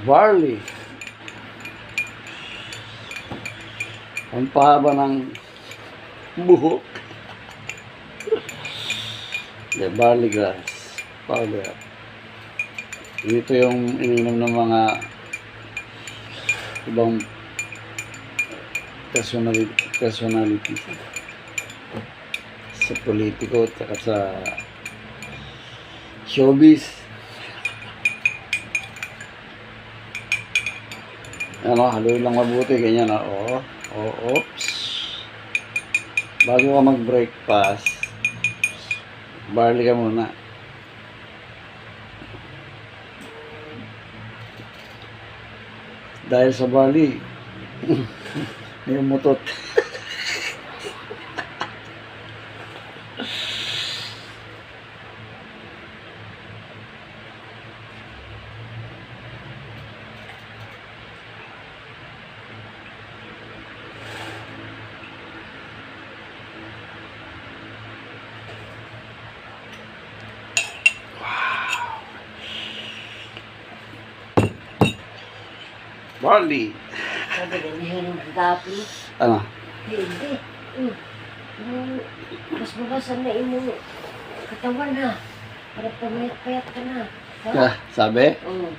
Barley. Ang pahaba ng buhok. The barley grass powder. Ito yung ininom ng mga ibang personality sa politiko at sa showbiz. Ano, haluin lang mabuti, ganyan na. Oops. Bago ka mag-breakfast, barley ka muna. Dahil sa barley, may umutot. Barley. Sabi na niya ng gapi. Ano? Hindi. Mas babasan na imong katawan ha. Para pamayat-payat ka na. Sabi? Oo.